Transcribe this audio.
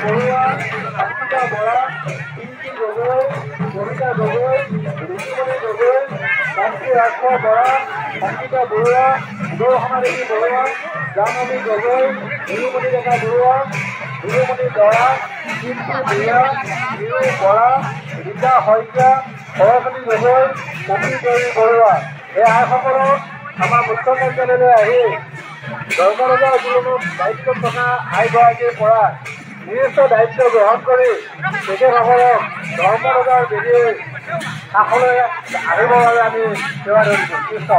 বড়ুয়া, অঙ্কিতা বৰা, পিঙ্কি গগৈ, কবিতা গগৈ, ঋতুমণি গগৈ, শান্তি ৰাজখোৱা বৰা, অঙ্কিতা বৰুৱা, উদয়সমাদেৱী বৰুৱা, জাহ্নৱী গগৈ, নিৰুমণি ডেকা বৰুৱা, নিৰুমণি দৰা, কীৰ্তি ভূঞা, নিৰু বৰা, ৰীতা শইকীয়া, সৰস্বতী গগৈ, কপিদেৱী বৰুৱা। এই আইসকলক আমাৰ মুখ্য কাৰ্যালয়লৈ আহি ধৰ্মৰজা যিকোনো দায়িত্বত থকা আইগৰাকীৰ পৰা নিৰ্দিষ্ট দায়িত্ব গ্ৰহণ কৰি তেখেতসকলক ধৰ্মৰজাৰ বিধিৰ কাষলৈ আহিবৰ বাবে আমি সেৱা ধৰিছোঁ। কৃষ্ণ